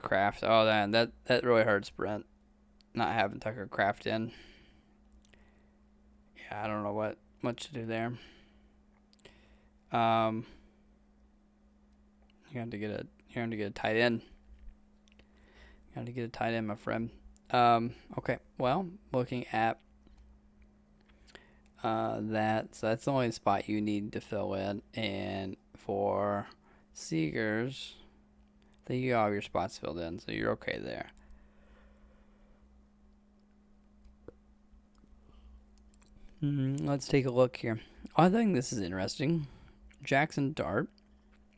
Kraft. Oh, that really hurts Brent, not having Tucker Kraft in. Yeah, I don't know what much to do there. You have to get a tight end. You have to get a tight end, my friend. Okay. Well, looking at that, so that's the only spot you need to fill in, and for Seegers, I think you got all your spots filled in, so you're okay there. Let's take a look here. I think this is interesting. Jackson Dart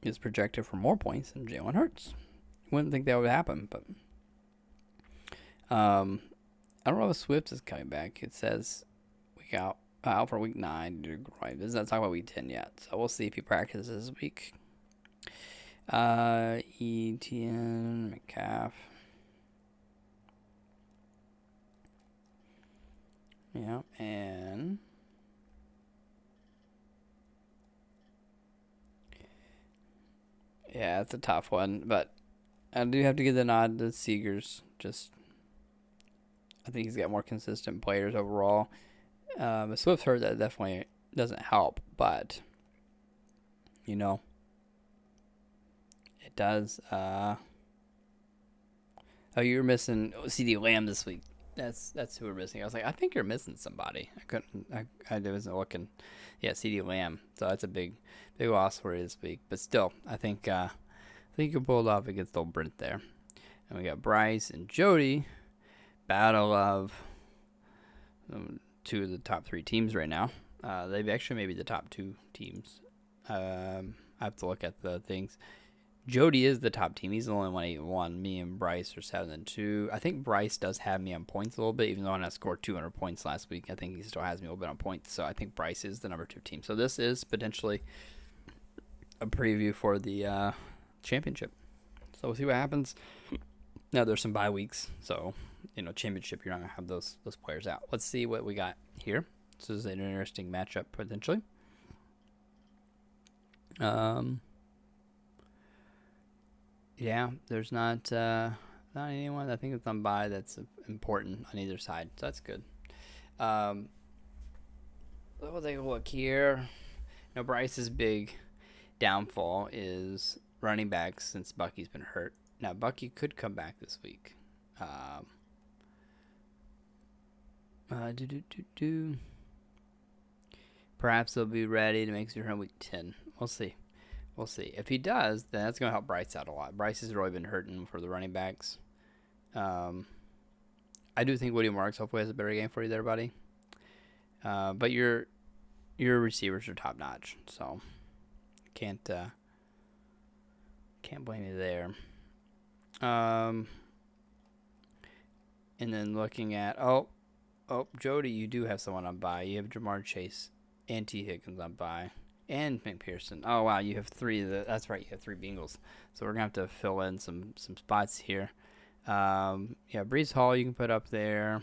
is projected for more points than Jalen Hurts. Wouldn't think that would happen, but I don't know if Swift is coming back. It says week out for week 9. Right, does not talk about week 10 yet, so we'll see if he practices this week. Etienne, McCaff. Yeah, and yeah, it's a tough one, but I do have to give the nod to Seegers. I think he's got more consistent players overall. Swift's hurt, that definitely doesn't help, but it does. Oh, you're missing CD Lamb this week. That's who we're missing. I was like, I think you're missing somebody. I wasn't looking. Yeah, CD Lamb. So that's a big loss for you this week. But still, I think you can pull it off against old Brent there. And we got Bryce and Jody. Battle of 2 of the top 3 teams right now. They've actually maybe the top 2 teams. I have to look at the things. Jody is the top team. He's the only one 8-1. Me and Bryce are 7-2. I think Bryce does have me on points a little bit, even though I scored 200 points last week. I think he still has me a little bit on points. So I think Bryce is the number 2 team. So this is potentially a preview for the championship. So we'll see what happens. Now there's some bye weeks, so championship, you're not gonna have those players out. Let's see what we got here. This is an interesting matchup potentially. Yeah, there's not anyone I think it's on bye that's important on either side, so that's good. Um, we'll take a look here. Now Bryce's big downfall is running backs since Bucky's been hurt. Now Bucky could come back this week. Um, do do do do. Perhaps they'll be ready to make it around week 10. We'll see. We'll see. If he does, then that's going to help Bryce out a lot. Bryce has really been hurting for the running backs. I do think Woody Marks hopefully has a better game for you there, buddy. But your receivers are top notch, so can't blame you there. And then looking at Jody, you do have someone on bye. You have Jamar Chase and T. Higgins on bye, and McPherson. Oh wow, you have three. That's right, you have three Bengals. So we're gonna have to fill in some spots here. Brees Hall you can put up there,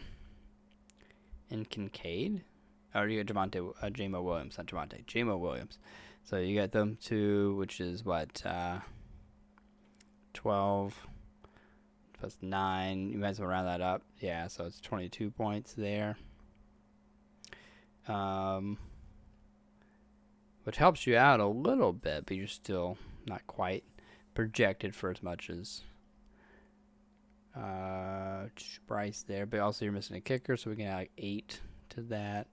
and Kincaid. Or you got Jamo Williams, not Javonte, Jamo Williams. So you got them two, which is what 12 plus 9. You might as well round that up. Yeah, so it's 22 points there. Which helps you out a little bit, but you're still not quite projected for as much as Bryce there. But also you're missing a kicker, so we can add like 8 to that.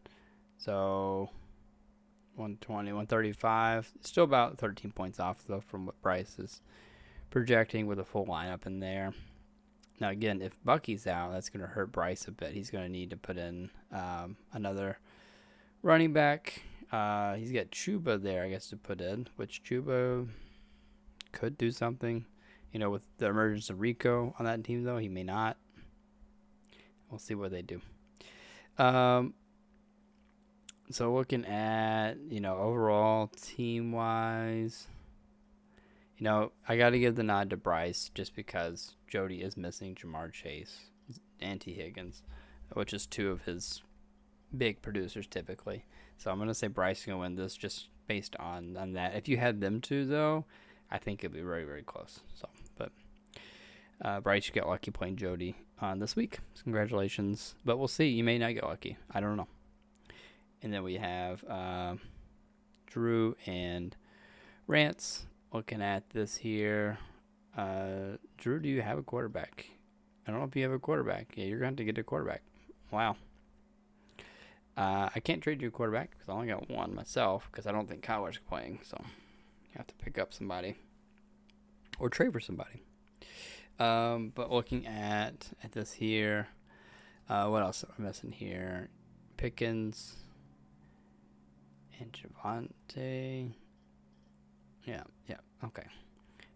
So 120, 135. Still about 13 points off, though, from what Bryce is projecting with a full lineup in there. Now, again, if Bucky's out, that's going to hurt Bryce a bit. He's going to need to put in another running back. He's got Chuba there, I guess, to put in, which Chuba could do something. With the emergence of Rico on that team, though, he may not. We'll see what they do. So looking at, overall team-wise, I got to give the nod to Bryce just because Jody is missing Jamar Chase and T. Higgins, which is two of his big producers typically. So I'm going to say Bryce is going to win this just based on that. If you had them two, though, I think it'd be very, very close. But Bryce, you got lucky playing Jody on this week. So congratulations. But we'll see. You may not get lucky. I don't know. And then we have Drew and Rance. Looking at this here. Drew, do you have a quarterback? I don't know if you have a quarterback. Yeah, you're going to have to get a quarterback. Wow. I can't trade you a quarterback because I only got one myself because I don't think Kyler's playing. So you have to pick up somebody or trade for somebody. But looking at this here, what else am I missing here? Pickens and Javonte. Yeah, okay.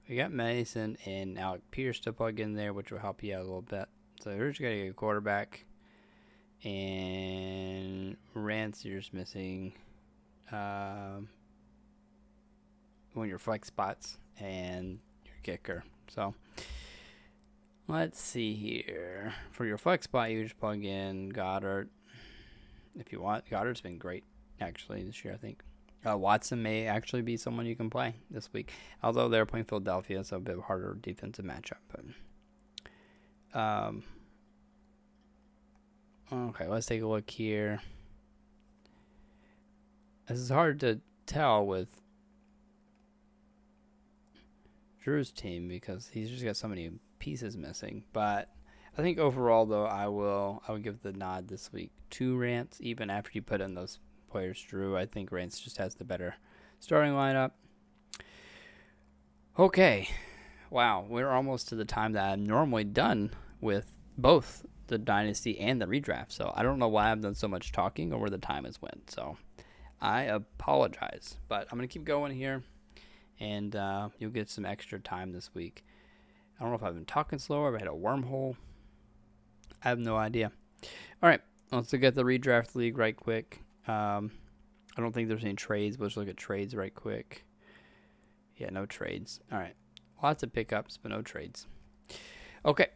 We got Mason and Alec Pierce to plug in there, which will help you out a little bit. So we're just going to get a quarterback. And Rance, you're just missing one of your flex spots and your kicker. So let's see here. For your flex spot, you just plug in Goddard if you want. Goddard's been great, actually, this year, I think. Watson may actually be someone you can play this week, although they're playing Philadelphia, so a bit harder defensive matchup. But okay, let's take a look here. This is hard to tell with Drew's team because he's just got so many pieces missing. But I think overall, though, I will give the nod this week to Rance, even after you put in those players, Drew. I think Rance just has the better starting lineup. Okay. Wow, we're almost to the time that I'm normally done with both the Dynasty and the redraft. So I don't know why I've done so much talking or where the time has went. So I apologize. But I'm going to keep going here, and you'll get some extra time this week. I don't know if I've been talking slower, if I had a wormhole. I have no idea. All right, let's look at the redraft league right quick. I don't think there's any trades. Let's look at trades right quick. Yeah, no trades. All right. Lots of pickups, but no trades. Okay.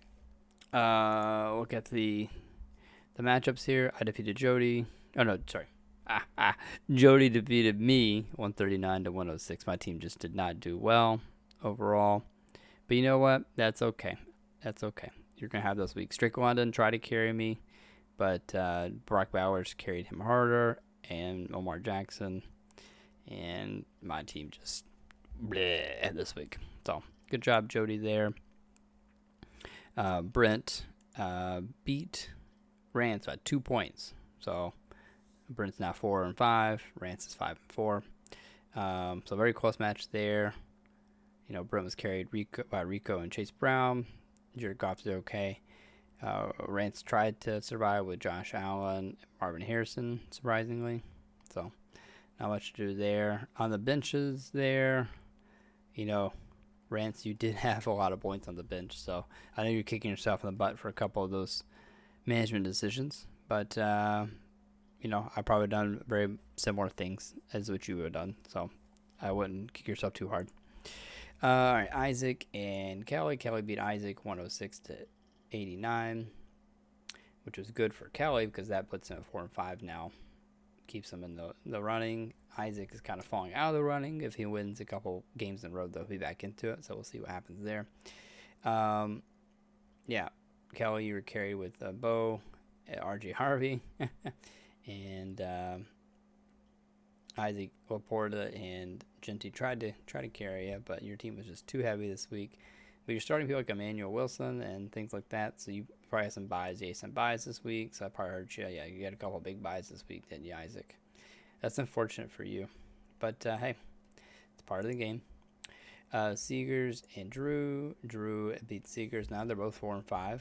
Look at the matchups here. I defeated Jody. Oh, no, sorry. Jody defeated me 139 to 106. My team just did not do well overall. But you know what? That's okay. That's okay. You're going to have those weeks. Strickland didn't try to carry me, but Brock Bowers carried him harder, and Omar Jackson. And my team just bleh this week. So, good job, Jody, there. Brent beat Rance by 2 points. So, Brent's now 4-5. Rance is 5-4. So, very close match there. You know, Brent was carried by Rico and Chase Brown. Jared Goff did okay. Rance tried to survive with Josh Allen and Marvin Harrison, surprisingly. So, not much to do there. On the benches there, you know, Rance, you did have a lot of points on the bench. So, I know you're kicking yourself in the butt for a couple of those management decisions. But, you know, I've probably done very similar things as what you would have done. So, I wouldn't kick yourself too hard. All right, Isaac and Kelly. Kelly beat Isaac 106 to 89, which was good for Kelly because that puts him at 4-5 now. Keeps him in the running. Isaac is kind of falling out of the running. If he wins a couple games in a row, they'll be back into it. So we'll see what happens there. Yeah, Kelly, you were carried with Bo, RJ Harvey, and Isaac Laporta and Genty tried to carry you, but your team was just too heavy this week. But you're starting people like Emmanuel Wilson and things like that, so you probably have some buys. Yeah, some buys this week, so I probably heard you. Yeah, you got a couple of big buys this week, didn't you, Isaac? That's unfortunate for you, but hey, it's part of the game. Seegers and Drew. Drew beat Seegers. Now they're both 4-5.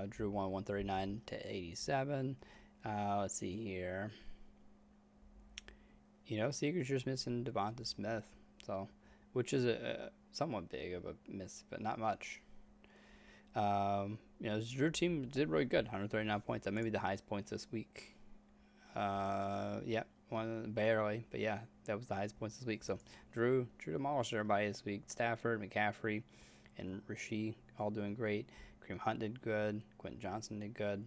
Drew won 139 to 87. Let's see here. You know, Seegers just missing Devonta Smith, so which is a somewhat big of a miss, but not much. You know, this Drew team did really good, 139 points. That may be the highest points this week. Yeah, one barely, but yeah, that was the highest points this week. So Drew demolished everybody this week. Stafford, McCaffrey, and Rasheed all doing great. Kareem Hunt did good. Quentin Johnson did good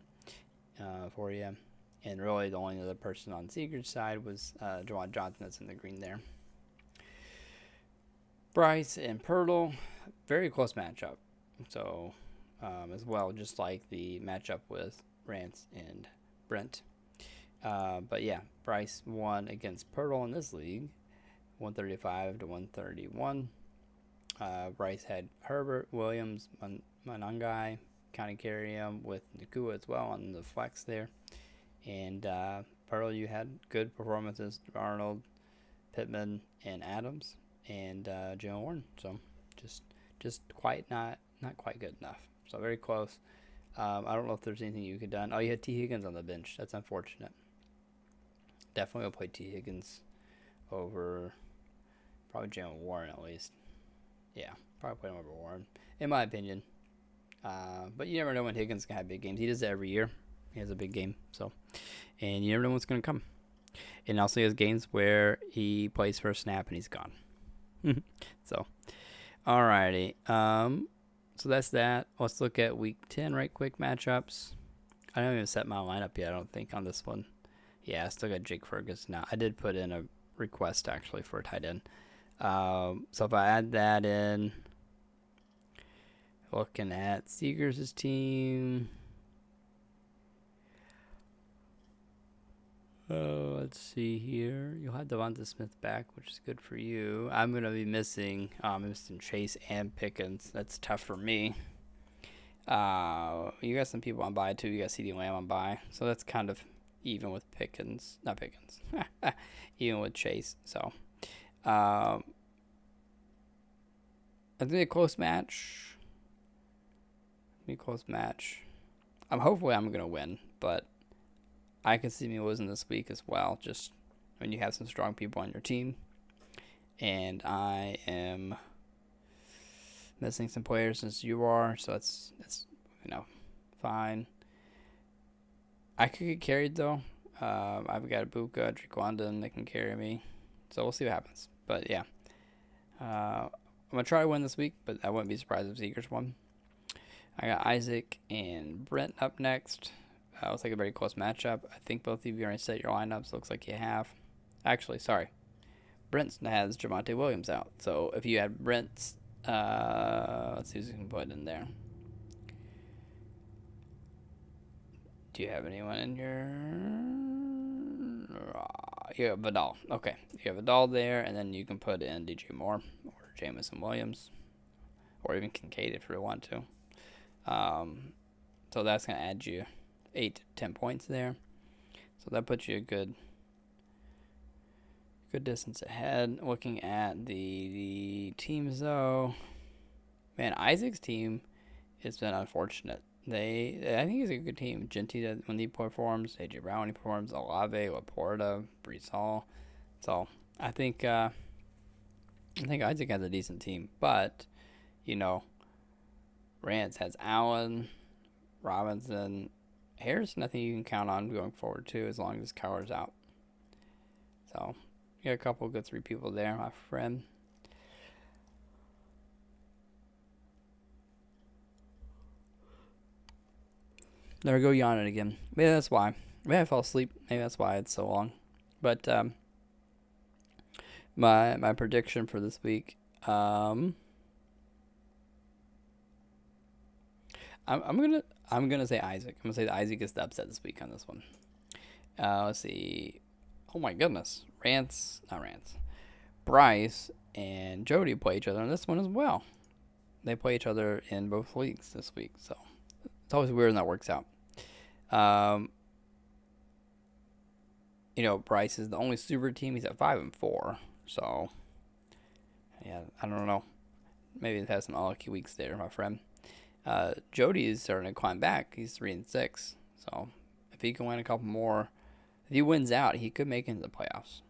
for you. And really, the only other person on Seeger's side was Jawan Johnson that's in the green there. Bryce and Pirtle, very close matchup. So, as well, just like the matchup with Rance and Brent. But yeah, Bryce won against Pirtle in this league, 135 to 131. Bryce had Herbert, Williams, Manangai kind of carry him with Nakua as well on the flex there. And Pearl, you had good performances, Arnold, Pittman, and Adams, and Jalen Warren. So just quite not quite good enough. So very close. I don't know if there's anything you could have done. Oh, you had T. Higgins on the bench. That's unfortunate. Definitely will play T. Higgins over probably Jalen Warren at least. Yeah, probably play him over Warren, in my opinion. But you never know when Higgins can have big games. He does it every year. He has a big game, so, and you never know what's going to come. And also he has games where he plays for a snap and he's gone. So, alrighty. So that's that. Let's look at week 10 right quick matchups. I don't even set my lineup yet, I don't think, on this one. Yeah, I still got Jake Ferguson now. I did put in a request, actually, for a tight end. So if I add that in, looking at Seegers' team. Let's see here. You'll have Devonta Smith back, which is good for you. I'm going to be missing Chase and Pickens. That's tough for me. You got some people on bye, too. You got CeeDee Lamb on bye. So that's kind of even with Pickens. Not Pickens. Even with Chase. So, I think a close match. Hopefully I'm going to win, but I can see me losing this week as well, just when you have some strong people on your team. And I am missing some players as you are, so that's fine. I could get carried, though. I've got Ibuka, Drake London that can carry me. So we'll see what happens. But, yeah. I'm going to try to win this week, but I wouldn't be surprised if Seegers won. I got Isaac and Brent up next. Looks like a very close matchup. I think both of you already set your lineups. Looks like you have. Actually, sorry. Brent has Javonte Williams out. So if you had Brent's, let's see who's going to put in there. Do you have anyone in your... You have Vidal. Okay. You have Vidal there, and then you can put in DJ Moore or Jamison Williams or even Kincaid if you want to. So that's going to add you 8 to 10 points there. So that puts you a good distance ahead. Looking at the teams, though, man, Isaac's team has been unfortunate. I think he's a good team. Genty when he performs, AJ Brown when he performs, Olave, Laporta, Brees Hall. So I think Isaac has a decent team, but Rance has Allen, Robinson, Harris. Nothing you can count on going forward too, as long as Cowher's out. So you got a couple of good 3 people there, my friend. There we go, yawning again. Maybe that's why. Maybe I fell asleep. Maybe that's why it's so long. But my prediction for this week, I'm gonna say Isaac. I'm gonna say that Isaac gets the upset this week on this one. Let's see. Oh my goodness, Bryce and Jody play each other in this one as well. They play each other in both leagues this week, so it's always weird when that works out. Bryce is the only super team. He's at 5-4, so yeah, I don't know. Maybe it has some unlucky weeks there, my friend. Jody is starting to climb back. He's 3-6, so if he can win a couple more, if he wins out, he could make it into the playoffs.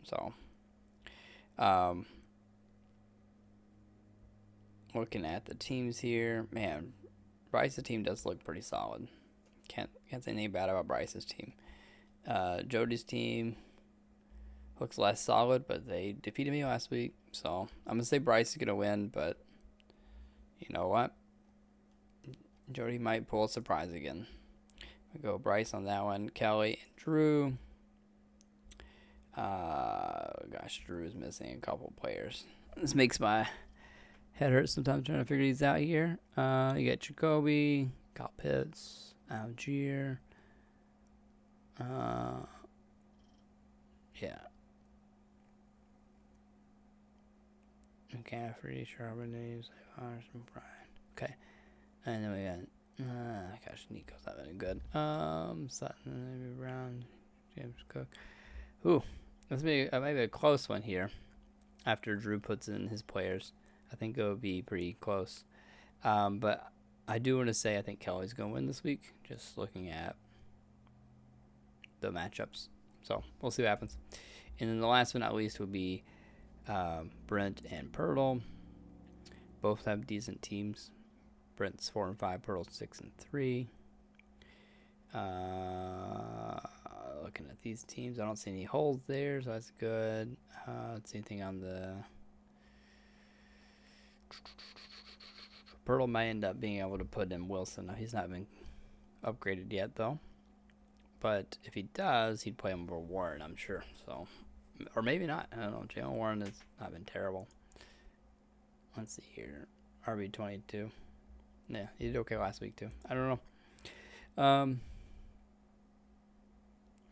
So, looking at the teams here, man, Bryce's team does look pretty solid. Can't say anything bad about Bryce's team. Jody's team looks less solid, but they defeated me last week, so I'm gonna say Bryce is gonna win. But you know what? Jody might pull a surprise again. We go Bryce on that one. Kelly and Drew. Gosh, Drew's missing a couple players. This makes my head hurt sometimes trying to figure these out here. You got Jacoby, Kyle Pitts, Algier. Yeah. McCaffrey, Charbonnet, Harrison, Brian. Okay. And then we got, gosh, Nico's not very good. Sutton, maybe Brown, James Cook. Ooh, this may be a close one here. After Drew puts in his players, I think it would be pretty close. But I do want to say I think Kelly's going to win this week, just looking at the matchups. So we'll see what happens. And then the last but not least would be Brent and Pirtle. Both have decent teams. Brent's 4-5, Pirtle's 6-3. Looking at these teams, I don't see any holes there, so that's good. Let's see anything on the Pirtle might end up being able to put in Wilson. Now, he's not been upgraded yet, though. But if he does, he'd play him over Warren, I'm sure. So, or maybe not. I don't know. Jalen Warren has not been terrible. Let's see here. RB22. Yeah, he did okay last week, too. I don't know.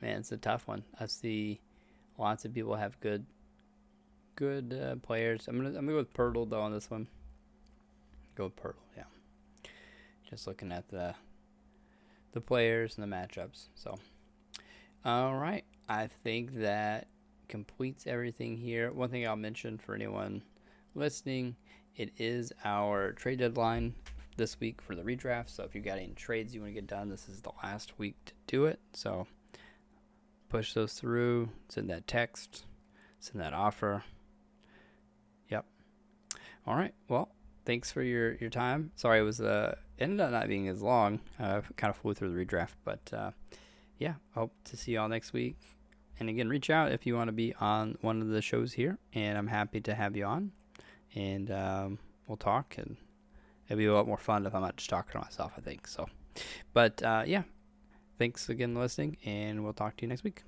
Man, it's a tough one. I see lots of people have good players. I'm gonna go with Pirtle though on this one. Go with Pirtle, yeah. Just looking at the players and the matchups. So, all right, I think that completes everything here. One thing I'll mention for anyone listening, it is our trade deadline this week for the redraft. So if you got any trades you want to get done, this is the last week to do it. So push those through, send that text, send that offer. Yep. All right. Well, thanks for your time. Sorry, it was ended up not being as long. Kind of flew through the redraft, but yeah, hope to see y'all next week. And again, reach out if you want to be on one of the shows here, and I'm happy to have you on. And we'll talk, and it'll be a lot more fun if I'm not just talking to myself, I think. So, but yeah, Thanks again for listening, and we'll talk to you next week.